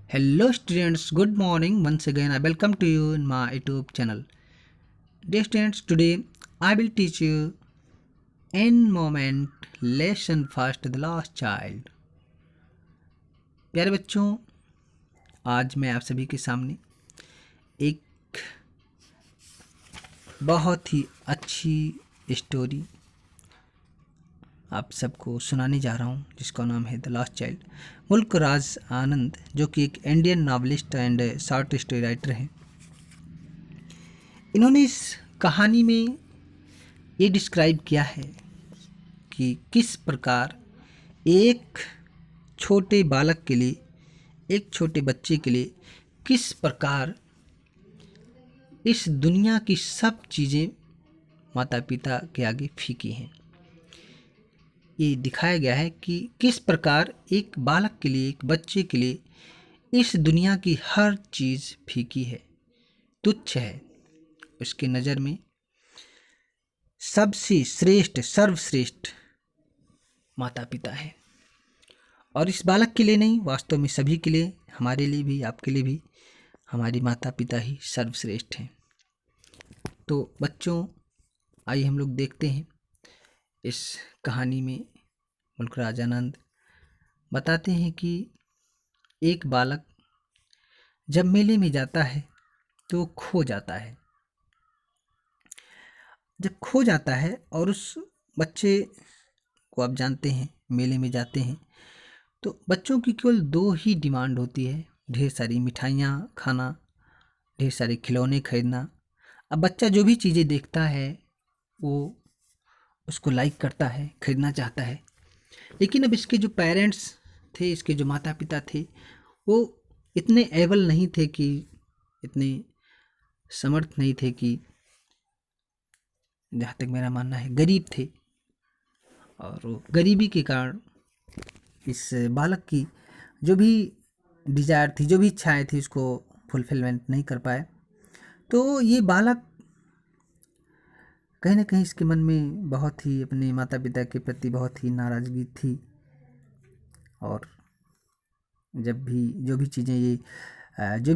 Hello students, good morning. Once again, I welcome to you in my YouTube channel. Dear students, today I will teach you in moment lesson first the lost child. प्यारे बच्चों, आज मैं आप सभी के सामने एक बहुत ही अच्छी स्टोरी आप सबको सुनाने जा रहा हूँ जिसका नाम है द लास्ट चाइल्ड। मुल्क राज आनंद जो कि एक Indian novelist and short story writer हैं, इन्होंने इस कहानी में ये डिस्क्राइब किया है कि किस प्रकार एक छोटे बालक के लिए, एक छोटे बच्चे के लिए किस प्रकार इस दुनिया की सब चीज़ें माता पिता के आगे फीकी हैं। ये दिखाया गया है कि किस प्रकार एक बालक के लिए, एक बच्चे के लिए इस दुनिया की हर चीज़ फीकी है, तुच्छ है। उसके नज़र में सबसे श्रेष्ठ, सर्वश्रेष्ठ माता पिता है। और इस बालक के लिए नहीं, वास्तव में सभी के लिए, हमारे लिए भी, आपके लिए भी हमारे माता पिता ही सर्वश्रेष्ठ हैं। तो बच्चों, आइए हम लोग देखते हैं इस कहानी में मुल्क राज आनंद बताते हैं कि एक बालक जब मेले में जाता है तो वो खो जाता है। जब खो जाता है और उस बच्चे को आप जानते हैं, मेले में जाते हैं तो बच्चों की केवल दो ही डिमांड होती है, ढेर सारी मिठाइयाँ खाना, ढेर सारे खिलौने खरीदना। अब बच्चा जो भी चीज़ें देखता है वो उसको लाइक करता है, खरीदना चाहता है। लेकिन अब इसके जो पेरेंट्स थे, इसके जो माता पिता थे, वो इतने एबल नहीं थे, कि इतने समर्थ नहीं थे, कि जहाँ तक मेरा मानना है गरीब थे। और वो गरीबी के कारण इस बालक की जो भी डिज़ायर थी, जो भी इच्छाएं थी, उसको फुलफिलमेंट नहीं कर पाए। तो ये बालक कहीं ना कहीं इसके मन में बहुत ही अपने माता पिता के प्रति बहुत ही नाराज़गी थी। और जब भी जो भी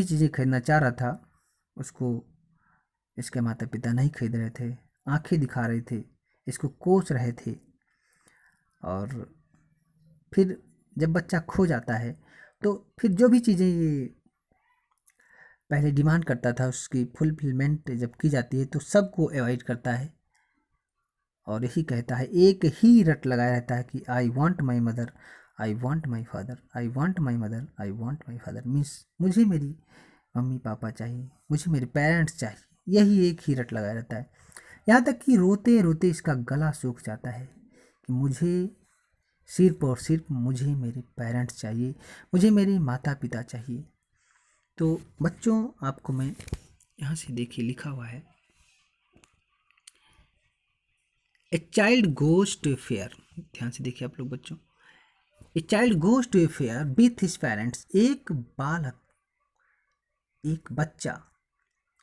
चीज़ें खरीदना चाह रहा था, उसको इसके माता पिता नहीं खरीद रहे थे, आंखें दिखा रहे थे, इसको कोस रहे थे। और फिर जब बच्चा खो जाता है तो फिर जो भी चीज़ें ये पहले डिमांड करता था, उसकी फुलफिलमेंट जब की जाती है तो सबको अवॉइड करता है और यही कहता है, एक ही रट लगाया रहता है कि I want my mother, I want my father, I want my mother, I want my father. Means मुझे मेरी मम्मी पापा चाहिए, मुझे मेरे पेरेंट्स चाहिए। यही एक ही रट लगाया रहता है। यहाँ तक कि रोते रोते इसका गला सूख जाता है कि मुझे सिर्फ और सिर्फ मुझे मेरे पेरेंट्स चाहिए, मुझे मेरे माता पिता चाहिए। तो बच्चों, आपको मैं यहाँ से देखिए लिखा हुआ है, a child goes to a fair. ध्यान से देखिए आप लोग बच्चों, a child goes to a fair with his parents. एक बालक, एक बच्चा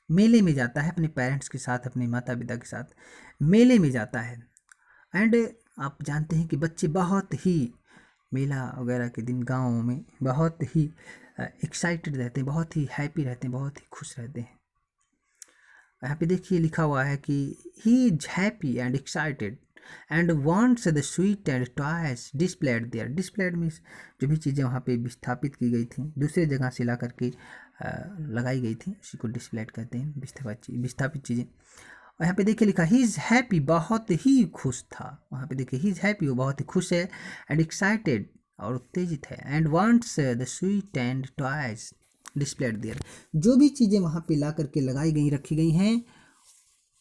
मेले में जाता है अपने पेरेंट्स के साथ, अपने माता पिता के साथ मेले में जाता है। एंड आप जानते हैं कि बच्चे बहुत ही मेला वगैरह के दिन गाँव में बहुत ही एक्साइटेड रहते हैं, बहुत ही हैप्पी रहते हैं, बहुत ही खुश रहते हैं। यहाँ पे देखिए लिखा हुआ है कि he is happy and excited and wants the sweet and toys displayed there. Displayed means जो भी चीज़ें वहाँ पे विस्थापित की गई थी, दूसरे जगह से ला करके लगाई गई थी, उसी को डिस्प्लेड कहते हैं, विस्थापित चीज़ें। और यहाँ पे देखिए लिखा ही इज़ हैप्पी, बहुत ही खुश था। वहाँ पे देखिए ही इज़ हैप्पी, वो बहुत ही खुश है, एंड एक्साइटेड और उत्तेजित है, and wants the sweet and toys displayed there. जो भी चीज़ें वहाँ पे ला करके लगाई गई, रखी गई हैं,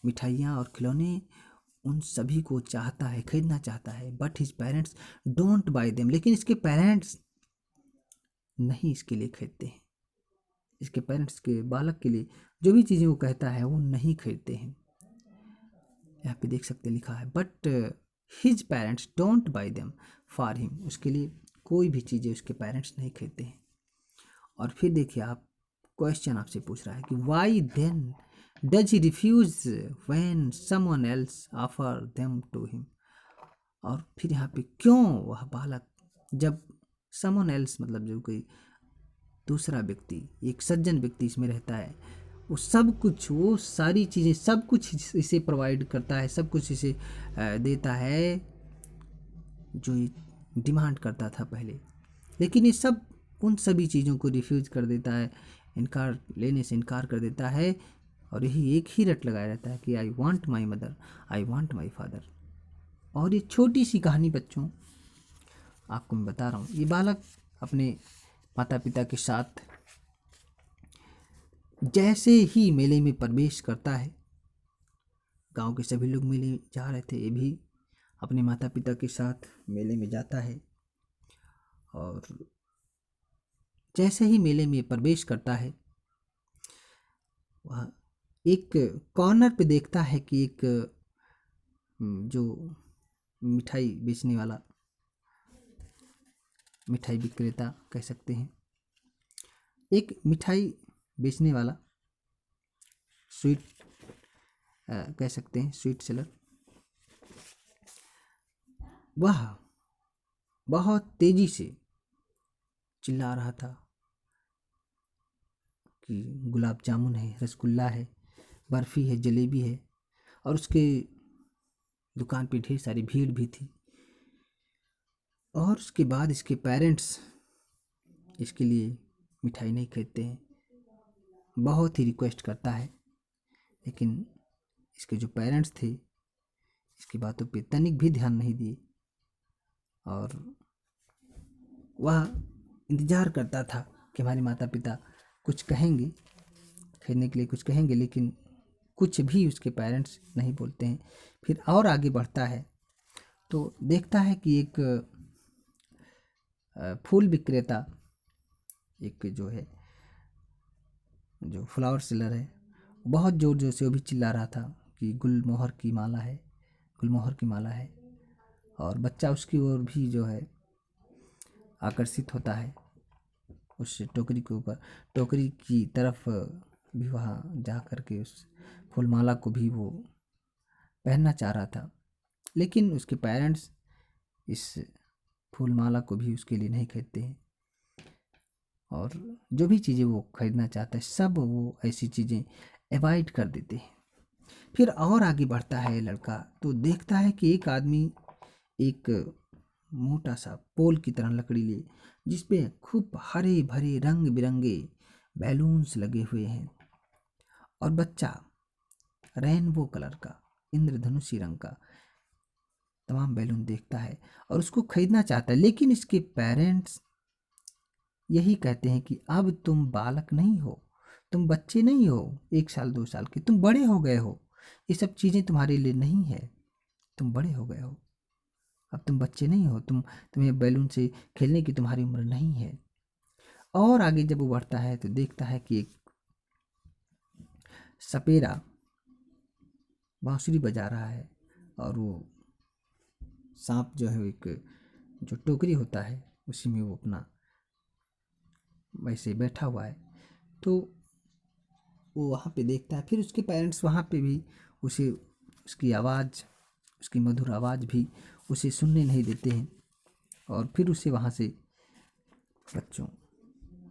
मिठाइयाँ और खिलौने, उन सभी को चाहता है, खरीदना चाहता है। But his parents don't buy them. लेकिन इसके पेरेंट्स नहीं इसके लिए खरीदते हैं। इसके पेरेंट्स के बालक के लिए जो भी चीज़ें वो कहता है वो नहीं खरीदते हैं। यहाँ पे देख सकते लिखा है, but his parents don't buy them for him. उसके लिए कोई भी चीज़ें उसके पेरेंट्स नहीं खरीदते हैं। और फिर देखिए, आप क्वेश्चन आपसे पूछ रहा है कि why then does he refuse when someone else offer them to him. और फिर यहाँ पे क्यों वह बालक, जब समवन एल्स मतलब जो कोई दूसरा व्यक्ति, एक सज्जन व्यक्ति इसमें रहता है। वो सब कुछ, वो सारी चीज़ें, सब कुछ इसे प्रोवाइड करता है, सब कुछ इसे देता है जो ये डिमांड करता था पहले। लेकिन ये सब उन सभी चीज़ों को रिफ्यूज़ कर देता है, इनकार लेने से इनकार कर देता है, और यही एक ही रट लगाया रहता है कि I want my mother, I want my father. और ये छोटी सी कहानी बच्चों आपको मैं बता रहा हूँ। ये बालक अपने माता पिता के साथ जैसे ही मेले में प्रवेश करता है, गांव के सभी लोग मेले जा रहे थे, ये भी अपने माता पिता के साथ मेले में जाता है। और जैसे ही मेले में प्रवेश करता है, वह एक कॉर्नर पे देखता है कि एक जो मिठाई बेचने वाला, मिठाई विक्रेता कह सकते हैं, एक मिठाई बेचने वाला, स्वीट कह सकते हैं, स्वीट सेलर, वह बहुत तेजी से चिल्ला रहा था कि गुलाब जामुन है, रसगुल्ला है, बर्फ़ी है, जलेबी है। और उसके दुकान पे ढेर सारी भीड़ भी थी। और उसके बाद इसके पेरेंट्स इसके लिए मिठाई नहीं खरीदते हैं, बहुत ही रिक्वेस्ट करता है, लेकिन इसके जो पेरेंट्स थे इसकी बातों पे तनिक भी ध्यान नहीं दिए। और वह इंतज़ार करता था कि हमारे माता पिता कुछ कहेंगे, खरीदने के लिए कुछ कहेंगे, लेकिन कुछ भी उसके पेरेंट्स नहीं बोलते हैं। फिर और आगे बढ़ता है तो देखता है कि एक फूल विक्रेता, एक जो है, जो फ्लावर सेलर है, बहुत ज़ोर ज़ोर से वो भी चिल्ला रहा था कि गुलमोहर की माला है, गुलमोहर की माला है। और बच्चा उसकी ओर भी जो है आकर्षित होता है, उस टोकरी के ऊपर, टोकरी की तरफ भी वहाँ जा कर के उस फूलमाला को भी वो पहनना चाह रहा था। लेकिन उसके पेरेंट्स इस फूलमाला को भी उसके लिए नहीं खरीदते हैं। और जो भी चीज़ें वो खरीदना चाहता है सब वो ऐसी चीज़ें अवॉइड कर देते हैं। फिर और आगे बढ़ता है लड़का तो देखता है कि एक आदमी एक मोटा सा पोल की तरह लकड़ी लिए, जिसपे खूब हरे भरे रंग बिरंगे बैलून्स लगे हुए हैं, और बच्चा रेनबो कलर का, इंद्रधनुषी रंग का तमाम बैलून देखता है और उसको खरीदना चाहता है। लेकिन इसके पेरेंट्स यही कहते हैं कि अब तुम बालक नहीं हो, तुम बच्चे नहीं हो 1 साल 2 साल के, तुम बड़े हो गए हो, ये सब चीज़ें तुम्हारे लिए नहीं है, तुम बड़े हो गए हो, अब तुम बच्चे नहीं हो, तुम्हें बैलून से खेलने की तुम्हारी उम्र नहीं है। और आगे जब वो बढ़ता है तो देखता है कि एक सपेरा बांसुरी बजा रहा है, और वो सांप जो है, एक जो टोकरी होता है उसी में वो अपना वैसे बैठा हुआ है। तो वो वहाँ पे देखता है। फिर उसके पेरेंट्स वहाँ पे भी उसे, उसकी आवाज़, उसकी मधुर आवाज़ भी उसे सुनने नहीं देते हैं, और फिर उसे वहाँ से बच्चों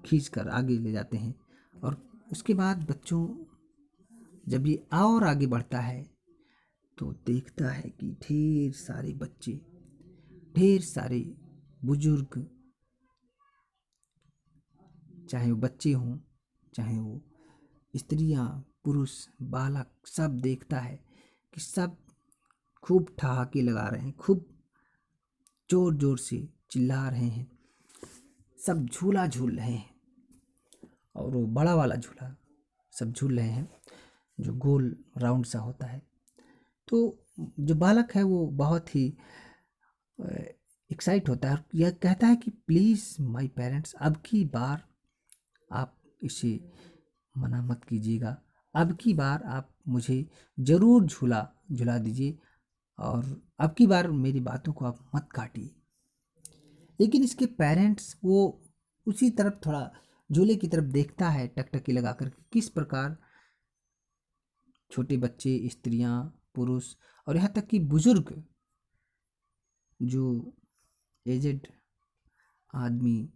खींच कर आगे ले जाते हैं। और उसके बाद बच्चों जब ये और आगे बढ़ता है तो देखता है कि ढेर सारे बच्चे, ढेर सारे बुजुर्ग, चाहे वो बच्चे हों, चाहे वो स्त्रियां, पुरुष, बालक, सब देखता है कि सब खूब ठहाके लगा रहे हैं, खूब जोर जोर से चिल्ला रहे हैं, सब झूला झूल रहे हैं। और वो बड़ा वाला झूला सब झूल रहे हैं जो गोल राउंड सा होता है। तो जो बालक है वो बहुत ही एक्साइट होता है और यह कहता है कि प्लीज़ माय पेरेंट्स, अब की बार आप इसे मना मत कीजिएगा, अब की बार आप मुझे ज़रूर झूला झुला दीजिए, और अब की बार मेरी बातों को आप मत काटिए। लेकिन इसके पेरेंट्स वो उसी तरफ, थोड़ा झूले की तरफ देखता है टकटकी लगा कर के, किस प्रकार छोटे बच्चे, स्त्रियां, पुरुष और यहाँ तक कि बुजुर्ग, जो एजेड आदमी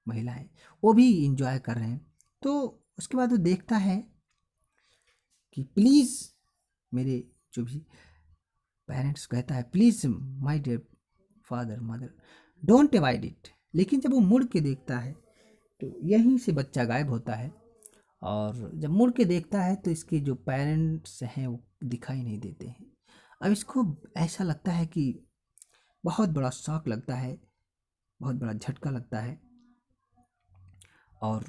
महिलाएं वो भी इंजॉय कर रहे हैं। तो उसके बाद वो देखता है कि प्लीज़ मेरे जो भी पेरेंट्स कहता है, please my dear father mother don't avoid it. लेकिन जब वो मुड़ के देखता है तो यहीं से बच्चा गायब होता है, और जब मुड़ के देखता है तो इसके जो पेरेंट्स हैं वो दिखाई नहीं देते हैं। अब इसको ऐसा लगता है कि बहुत बड़ा शॉक लगता है, बहुत बड़ा झटका लगता है, और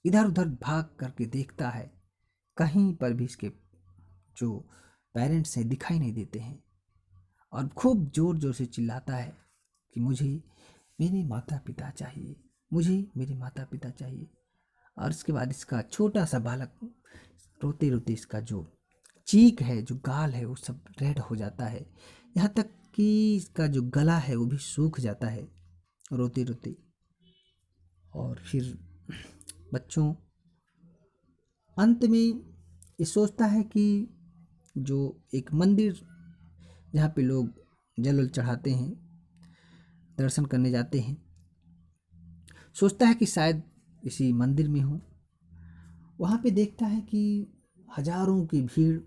इधर उधर भाग करके देखता है, कहीं पर भी इसके जो पेरेंट्स हैं दिखाई नहीं देते हैं, और खूब ज़ोर ज़ोर से चिल्लाता है कि मुझे मेरे माता पिता चाहिए, मुझे मेरे माता पिता चाहिए। और उसके बाद इसका छोटा सा बालक रोते रोते इसका जो चीक है, जो गाल है, वो सब रेड हो जाता है, यहाँ तक कि इसका जो गला है वो भी सूख जाता है रोते रोते। और फिर बच्चों अंत में ये सोचता है कि जो एक मंदिर जहाँ पे लोग जल वल चढ़ाते हैं, दर्शन करने जाते हैं, सोचता है कि शायद इसी मंदिर में हूँ। वहाँ पे देखता है कि हजारों की भीड़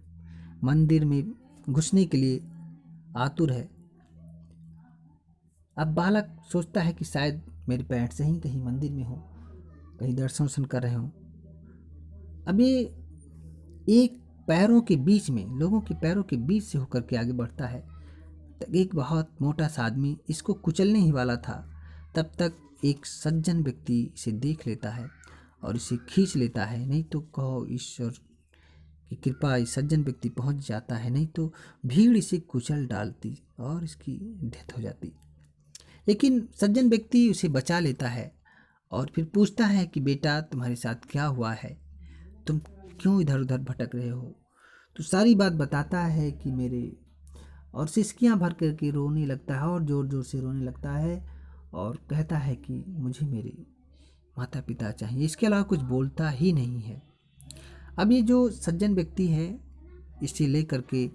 मंदिर में घुसने के लिए आतुर है। अब बालक सोचता है कि शायद मेरे पेरेंट्स ही कहीं मंदिर में हो, कहीं दर्शन वर्शन कर रहे हों। अब ये एक पैरों के बीच में, लोगों के पैरों के बीच से होकर के आगे बढ़ता है। एक बहुत मोटा सा आदमी इसको कुचलने ही वाला था, तब तक एक सज्जन व्यक्ति इसे देख लेता है और इसे खींच लेता है। नहीं तो कहो ईश्वर की कृपा, इस सज्जन व्यक्ति पहुंच जाता है, नहीं तो भीड़ इसे कुचल डालती और इसकी डेथ हो जाती। लेकिन सज्जन व्यक्ति उसे बचा लेता है और फिर पूछता है कि बेटा तुम्हारे साथ क्या हुआ है, तुम क्यों इधर उधर भटक रहे हो। तो सारी बात बताता है कि मेरे, और सिसकियाँ भर करके रोने लगता है और ज़ोर ज़ोर से रोने लगता है, और कहता है कि मुझे मेरे माता पिता चाहिए। इसके अलावा कुछ बोलता ही नहीं है। अब ये जो सज्जन व्यक्ति है इसे लेकर के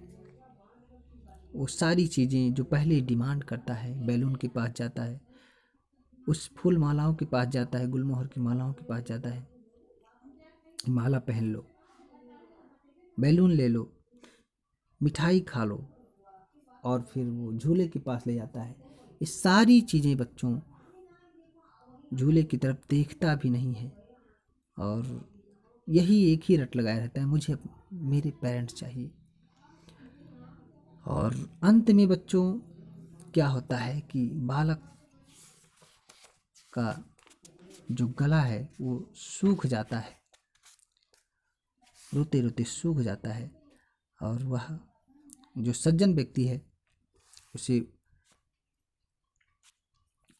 वो सारी चीज़ें जो पहले डिमांड करता है, बैलून के पास जाता है, उस फूल मालाओं के पास जाता है, गुलमोहर की मालाओं के पास जाता है, माला पहन लो, बैलून ले लो, मिठाई खा लो, और फिर वो झूले के पास ले जाता है। ये सारी चीज़ें बच्चों झूले की तरफ देखता भी नहीं है, और यही एक ही रट लगाया रहता है, मुझे मेरे पेरेंट्स चाहिए। और अंत में बच्चों क्या होता है कि बालक का जो गला है वो सूख जाता है, रोते रोते सूख जाता है, और वह जो सज्जन व्यक्ति है उसे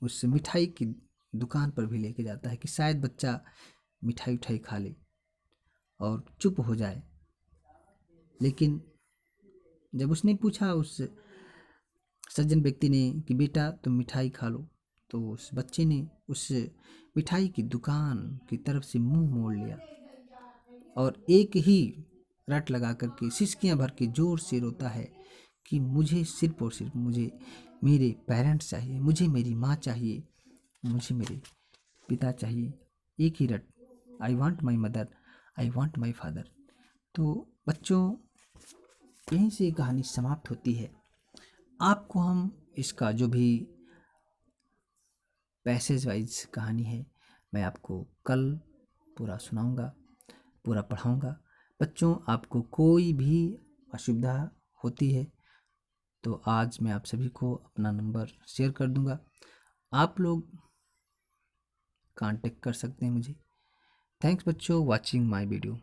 उस मिठाई की दुकान पर भी लेके जाता है कि शायद बच्चा मिठाई उठाई खा ले और चुप हो जाए। लेकिन जब उसने पूछा उस सज्जन व्यक्ति ने कि बेटा तुम मिठाई खा लो, तो उस बच्चे ने उस मिठाई की दुकान की तरफ से मुंह मोड़ लिया और एक ही रट लगा करके सिसकियां भर के जोर से रोता है कि मुझे सिर्फ और सिर्फ मुझे मेरे पेरेंट्स चाहिए, मुझे मेरी माँ चाहिए, मुझे मेरे पिता चाहिए। एक ही रट, I want my mother, I want my father. तो बच्चों यहीं से कहानी समाप्त होती है। आपको हम इसका जो भी पैसेज वाइज कहानी है मैं आपको कल पूरा सुनाऊंगा, पूरा पढ़ाऊंगा। बच्चों आपको कोई भी असुविधा होती है तो आज मैं आप सभी को अपना नंबर शेयर कर दूंगा, आप लोग कांटेक्ट कर सकते हैं मुझे। थैंक्स बच्चों वॉचिंग माय वीडियो।